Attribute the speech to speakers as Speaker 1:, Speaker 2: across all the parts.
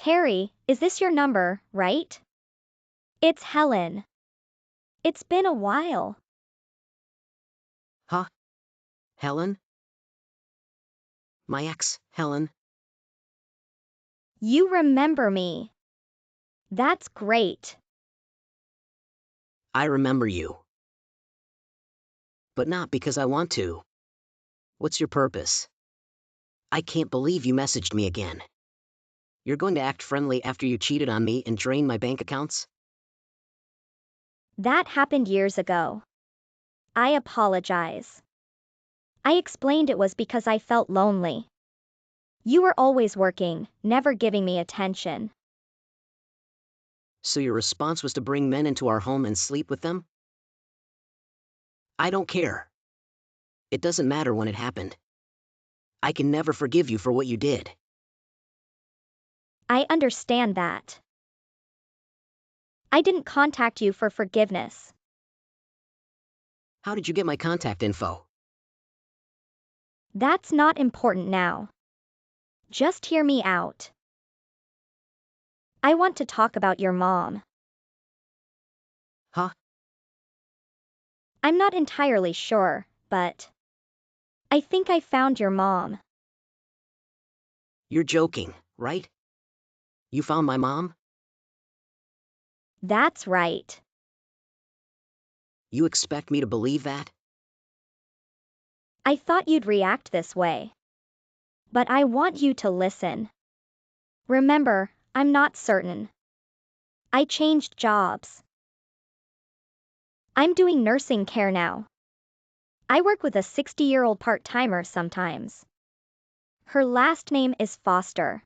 Speaker 1: Terry, is this your number, right? It's Helen. It's been a while.
Speaker 2: Huh? Helen? My ex, Helen.
Speaker 1: You remember me. That's great.
Speaker 2: I remember you. But not because I want to. What's your purpose? I can't believe you messaged me again. You're going to act friendly after you cheated on me and drained my bank accounts?
Speaker 1: That happened years ago. I apologize. I explained it was because I felt lonely. You were always working, never giving me attention.
Speaker 2: So your response was to bring men into our home and sleep with them? I don't care. It doesn't matter when it happened. I can never forgive you for what you did.
Speaker 1: I understand that. I didn't contact you for forgiveness.
Speaker 2: How did you get my contact info?
Speaker 1: That's not important now. Just hear me out. I want to talk about your mom.
Speaker 2: Huh?
Speaker 1: I'm not entirely sure, but I think I found your mom.
Speaker 2: You're joking, right? You found my mom?
Speaker 1: That's right.
Speaker 2: You expect me to believe that?
Speaker 1: I thought you'd react this way. But I want you to listen. Remember, I'm not certain. I changed jobs. I'm doing nursing care now. I work with a 60-year-old part-timer sometimes. Her last name is Foster.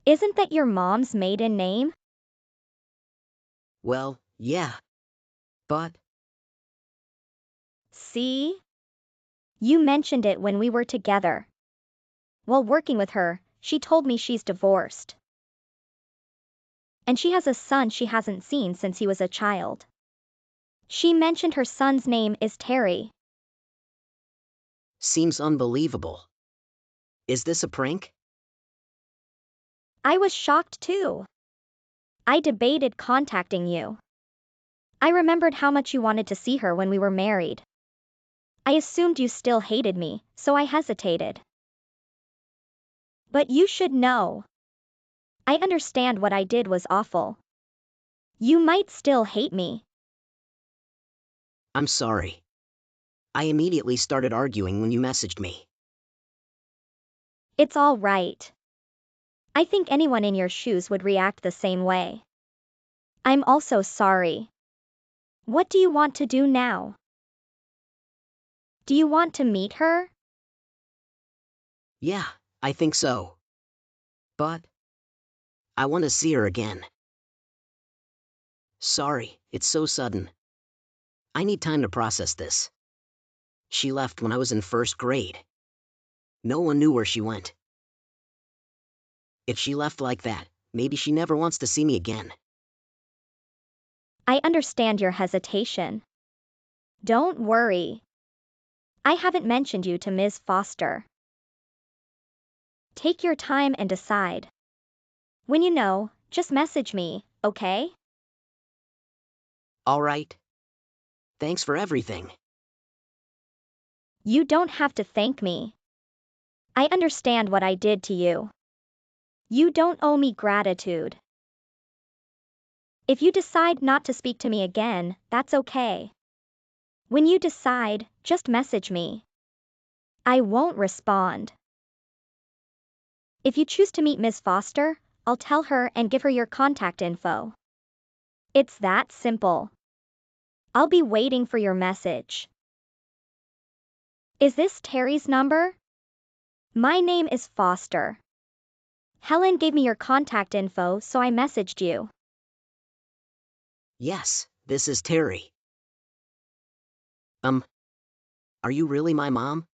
Speaker 1: Isn't that your mom's maiden name?
Speaker 2: Well, yeah. But
Speaker 1: See? You mentioned it when we were together. While working with her, she told me she's divorced. And she has a son she hasn't seen since he was a child. She mentioned her son's name is Terry.
Speaker 2: seems unbelievable. Is this a prank?
Speaker 1: I was shocked too. I debated contacting you. I remembered how much you wanted to see her when we were married. I assumed you still hated me, so I hesitated. But you should know. I understand what I did was awful. You might still hate me.
Speaker 2: I'm sorry. I immediately started arguing when you messaged me.
Speaker 1: It's all right. I think anyone in your shoes would react the same way. I'm also sorry. What do you want to do now? Do you want to meet her?
Speaker 2: Yeah, I think so. But I want to see her again. Sorry, it's so sudden. I need time to process this. She left when I was in first grade. No one knew where she went. If she left like that, maybe she never wants to see me again.
Speaker 1: I understand your hesitation. Don't worry. I haven't mentioned you to Ms. Foster. Take your time and decide. When you know, just message me, okay?
Speaker 2: All right. Thanks for everything.
Speaker 1: You don't have to thank me. I understand what I did to you. You don't owe me gratitude. If you decide not to speak to me again, that's okay. When you decide, just message me. I won't respond. If you choose to meet Ms. Foster, I'll tell her and give her your contact info. It's that simple. I'll be waiting for your message. Is this Terry's number? My name is Foster. Helen gave me your contact info, so I messaged you.
Speaker 2: Yes, this is Terry. Are you really my mom?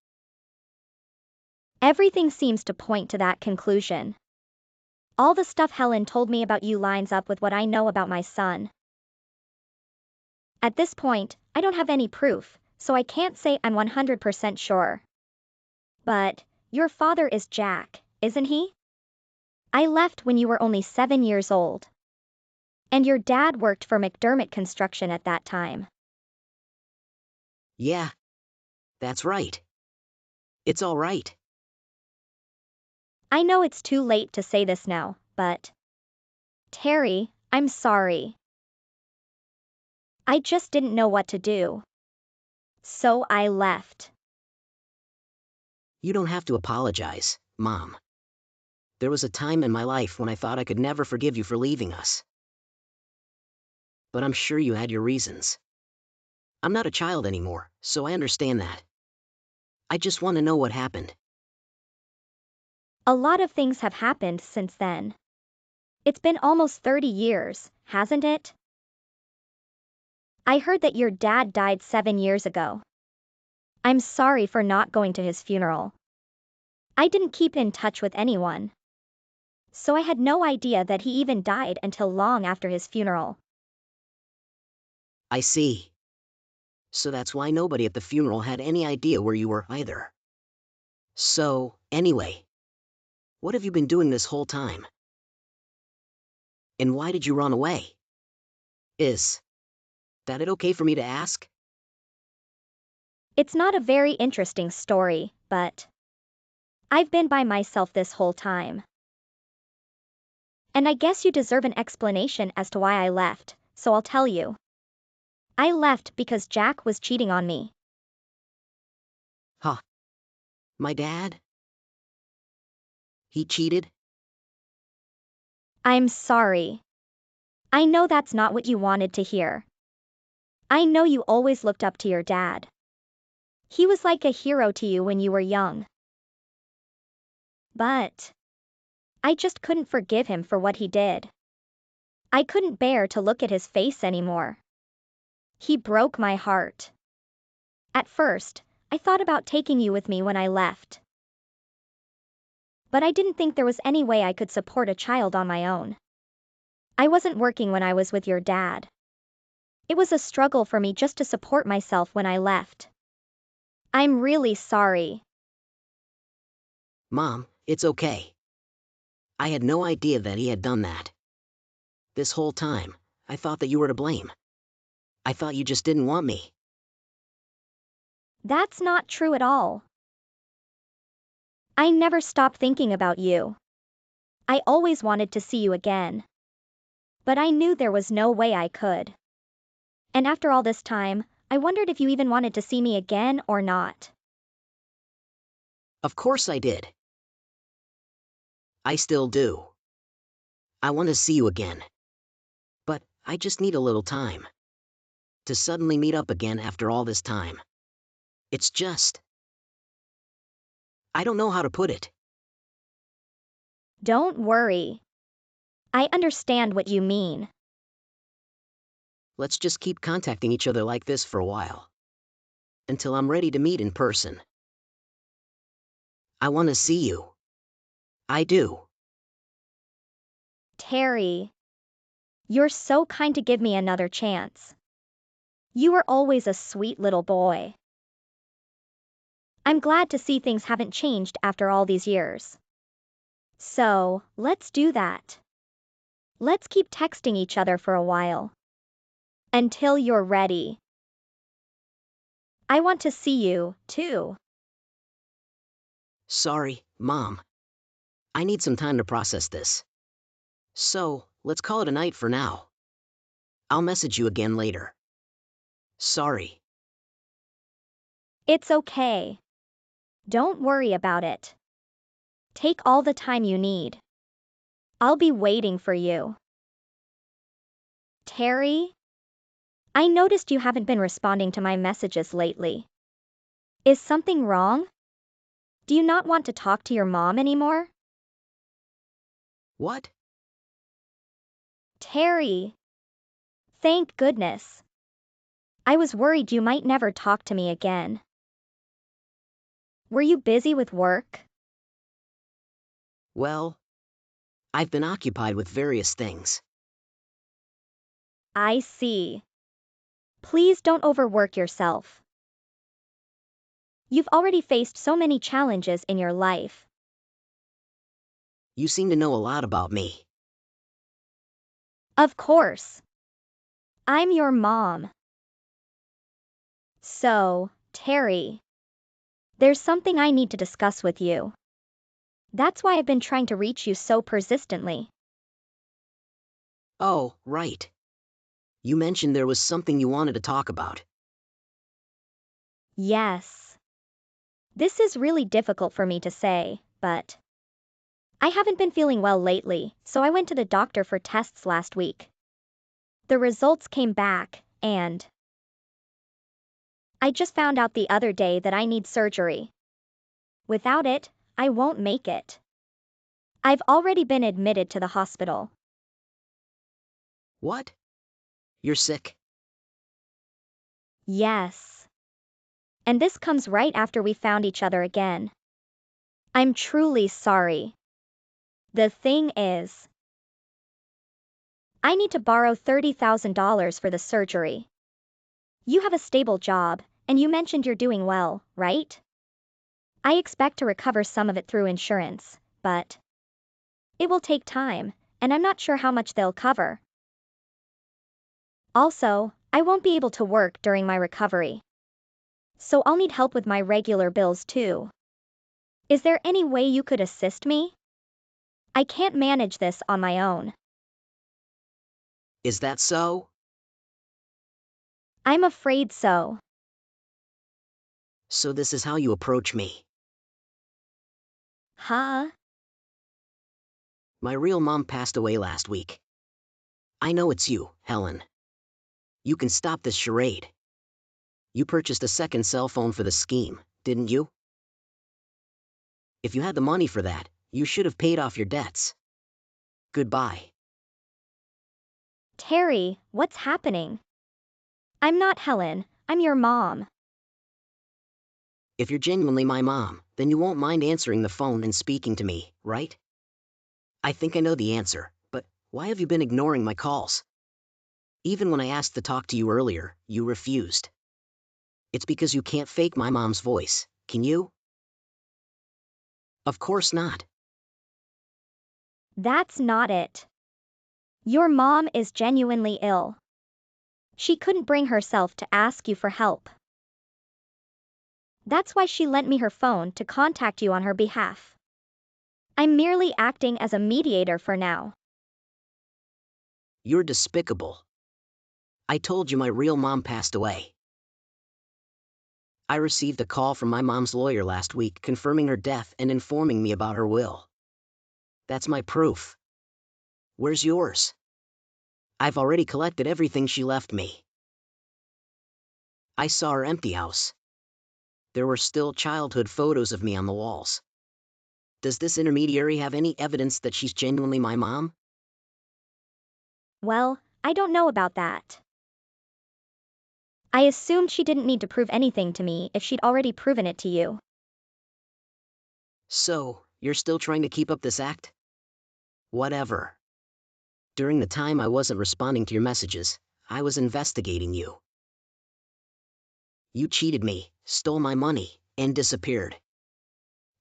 Speaker 1: Everything seems to point to that conclusion. All the stuff Helen told me about you lines up with what I know about my son. At this point, I don't have any proof, so I can't say I'm 100% sure. But your father is Jack, isn't he? I left when you were only 7 years old. And your dad worked for McDermott Construction at that time.
Speaker 2: Yeah, that's right. It's all right.
Speaker 1: I know it's too late to say this now, but Terry, I'm sorry. I just didn't know what to do. So I left.
Speaker 2: You don't have to apologize, Mom. There was a time in my life when I thought I could never forgive you for leaving us. But I'm sure you had your reasons. I'm not a child anymore, so I understand that. I just want to know what happened.
Speaker 1: A lot of things have happened since then. It's been almost 30 years, hasn't it? I heard that your dad died 7 years ago. I'm sorry for not going to his funeral. I didn't keep in touch with anyone. So I had no idea that he even died until long after his funeral.
Speaker 2: I see. So that's why nobody at the funeral had any idea where you were either. So, anyway, what have you been doing this whole time? And why did you run away? Is that it okay for me to ask?
Speaker 1: It's not a very interesting story, but I've been by myself this whole time. And I guess you deserve an explanation as to why I left, so I'll tell you. I left because Jack was cheating on me.
Speaker 2: Huh. My dad? He cheated?
Speaker 1: I'm sorry. I know that's not what you wanted to hear. I know you always looked up to your dad. He was like a hero to you when you were young. But I just couldn't forgive him for what he did. I couldn't bear to look at his face anymore. He broke my heart. At first, I thought about taking you with me when I left. But I didn't think there was any way I could support a child on my own. I wasn't working when I was with your dad. It was a struggle for me just to support myself when I left. I'm really sorry.
Speaker 2: Mom, it's okay. I had no idea that he had done that. This whole time, I thought that you were to blame. I thought you just didn't want me.
Speaker 1: That's not true at all. I never stopped thinking about you. I always wanted to see you again. But I knew there was no way I could. And after all this time, I wondered if you even wanted to see me again or not.
Speaker 2: Of course I did. I still do. I want to see you again. But I just need a little time. To suddenly meet up again after all this time. It's just... I don't know how to put it.
Speaker 1: Don't worry. I understand what you mean.
Speaker 2: Let's just keep contacting each other like this for a while. Until I'm ready to meet in person. I want to see you. I do.
Speaker 1: Terry. You're so kind to give me another chance. You were always a sweet little boy. I'm glad to see things haven't changed after all these years. So, let's do that. Let's keep texting each other for a while. Until you're ready. I want to see you, too.
Speaker 2: Sorry, Mom. I need some time to process this. So, let's call it a night for now. I'll message you again later. Sorry.
Speaker 1: It's okay. Don't worry about it. Take all the time you need. I'll be waiting for you. Terry? I noticed you haven't been responding to my messages lately. Is something wrong? Do you not want to talk to your mom anymore?
Speaker 2: What?
Speaker 1: Terry. Thank goodness. I was worried you might never talk to me again. Were you busy with work?
Speaker 2: Well, I've been occupied with various things.
Speaker 1: I see. Please don't overwork yourself. You've already faced so many challenges in your life.
Speaker 2: You seem to know a lot about me.
Speaker 1: Of course. I'm your mom. So, Terry, there's something I need to discuss with you. That's why I've been trying to reach you so persistently.
Speaker 2: Oh, right. You mentioned there was something you wanted to talk about.
Speaker 1: Yes. This is really difficult for me to say, but I haven't been feeling well lately, so I went to the doctor for tests last week. The results came back, and I just found out the other day that I need surgery. Without it, I won't make it. I've already been admitted to the hospital.
Speaker 2: What? You're sick?
Speaker 1: Yes. And this comes right after we found each other again. I'm truly sorry. The thing is, I need to borrow $30,000 for the surgery. You have a stable job, and you mentioned you're doing well, right? I expect to recover some of it through insurance, but it will take time, and I'm not sure how much they'll cover. Also, I won't be able to work during my recovery. So I'll need help with my regular bills too. Is there any way you could assist me? I can't manage this on my own.
Speaker 2: Is that so?
Speaker 1: I'm afraid so.
Speaker 2: So this is how you approach me.
Speaker 1: Huh?
Speaker 2: My real mom passed away last week. I know it's you, Helen. You can stop this charade. You purchased a second cell phone for the scheme, didn't you? If you had the money for that, you should have paid off your debts. Goodbye.
Speaker 1: Terry, what's happening? I'm not Helen, I'm your mom.
Speaker 2: If you're genuinely my mom, then you won't mind answering the phone and speaking to me, right? I think I know the answer, but why have you been ignoring my calls? Even when I asked to talk to you earlier, you refused. It's because you can't fake my mom's voice, can you? Of course not.
Speaker 1: That's not it. Your mom is genuinely ill. She couldn't bring herself to ask you for help. That's why she lent me her phone to contact you on her behalf. I'm merely acting as a mediator for now.
Speaker 2: You're despicable. I told you my real mom passed away. I received a call from my mom's lawyer last week confirming her death and informing me about her will. That's my proof. Where's yours? I've already collected everything she left me. I saw her empty house. There were still childhood photos of me on the walls. Does this intermediary have any evidence that she's genuinely my mom?
Speaker 1: Well, I don't know about that. I assumed she didn't need to prove anything to me if she'd already proven it to you.
Speaker 2: So, you're still trying to keep up this act? Whatever. During the time I wasn't responding to your messages, I was investigating you. You cheated me, stole my money, and disappeared.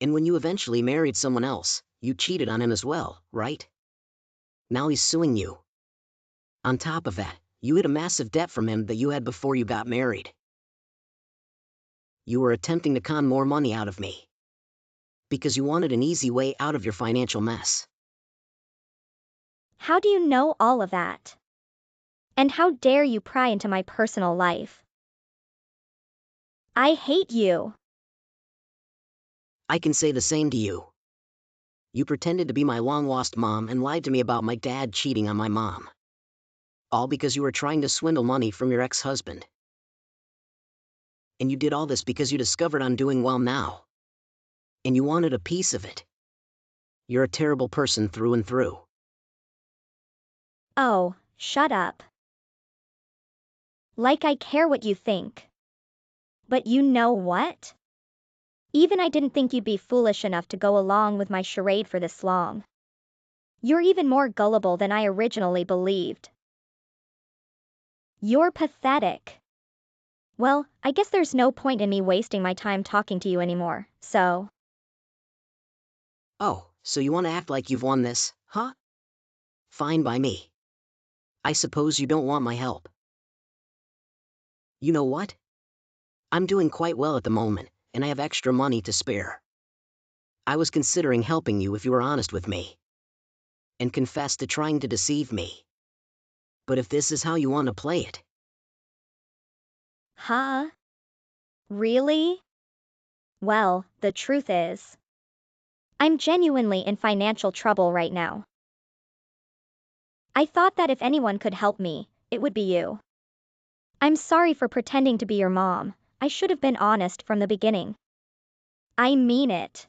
Speaker 2: And when you eventually married someone else, you cheated on him as well, right? Now he's suing you. On top of that, you had a massive debt from him that you had before you got married. You were attempting to con more money out of me. Because you wanted an easy way out of your financial mess.
Speaker 1: How do you know all of that? And how dare you pry into my personal life? I hate you.
Speaker 2: I can say the same to you. You pretended to be my long-lost mom and lied to me about my dad cheating on my mom. All because you were trying to swindle money from your ex-husband. And you did all this because you discovered I'm doing well now. And you wanted a piece of it. You're a terrible person through and through.
Speaker 1: Oh, shut up. Like I care what you think. But you know what? Even I didn't think you'd be foolish enough to go along with my charade for this long. You're even more gullible than I originally believed. You're pathetic. Well, I guess there's no point in me wasting my time talking to you anymore, so.
Speaker 2: Oh, So you want to act like you've won this, huh? Fine by me. I suppose you don't want my help. You know what? I'm doing quite well at the moment, and I have extra money to spare. I was considering helping you if you were honest with me. And confessed to trying to deceive me. But if this is how you want to play it.
Speaker 1: Huh? Really? Well, the truth is, I'm genuinely in financial trouble right now. I thought that if anyone could help me, it would be you. I'm sorry for pretending to be your mom. I should have been honest from the beginning. I mean it.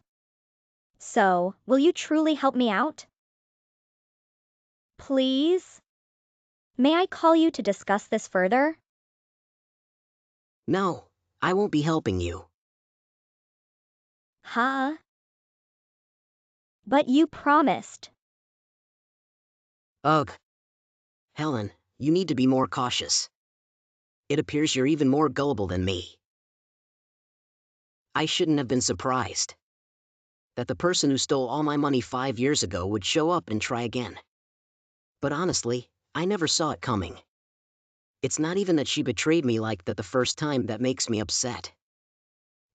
Speaker 1: So, will you truly help me out? Please? May I call you to discuss this further?
Speaker 2: No, I won't be helping you.
Speaker 1: Huh? But you promised.
Speaker 2: Ugh. Helen, you need to be more cautious. It appears you're even more gullible than me. I shouldn't have been surprised that the person who stole all my money 5 years ago would show up and try again. But honestly, I never saw it coming. It's not even that she betrayed me like that the first time that makes me upset.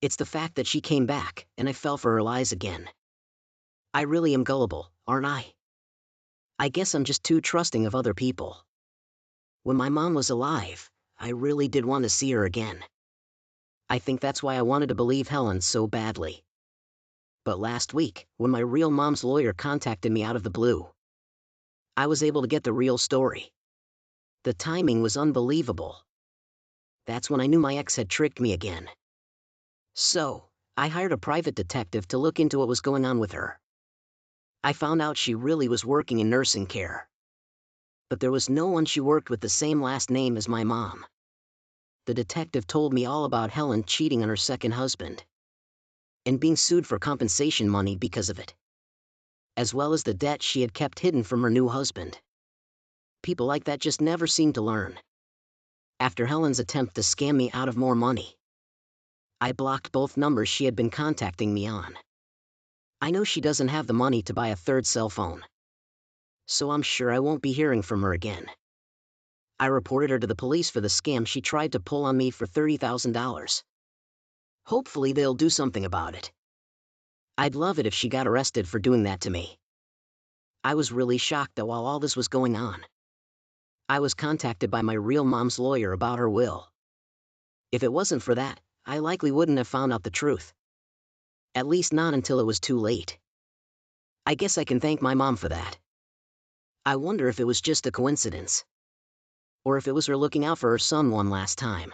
Speaker 2: It's the fact that she came back, and I fell for her lies again. I really am gullible, aren't I? I guess I'm just too trusting of other people. When my mom was alive, I really did want to see her again. I think that's why I wanted to believe Helen so badly. But last week, when my real mom's lawyer contacted me out of the blue, I was able to get the real story. The timing was unbelievable. That's when I knew my ex had tricked me again. So, I hired a private detective to look into what was going on with her. I found out she really was working in nursing care. But there was no one she worked with the same last name as my mom. The detective told me all about Helen cheating on her second husband and being sued for compensation money because of it, as well as the debt she had kept hidden from her new husband. People like that just never seem to learn. After Helen's attempt to scam me out of more money, I blocked both numbers she had been contacting me on. I know she doesn't have the money to buy a third cell phone, so I'm sure I won't be hearing from her again. I reported her to the police for the scam she tried to pull on me for $30,000. Hopefully they'll do something about it. I'd love it if she got arrested for doing that to me. I was really shocked that while all this was going on, I was contacted by my real mom's lawyer about her will. If it wasn't for that, I likely wouldn't have found out the truth. At least not until it was too late. I guess I can thank my mom for that. I wonder if it was just a coincidence, or if it was her looking out for her son one last time.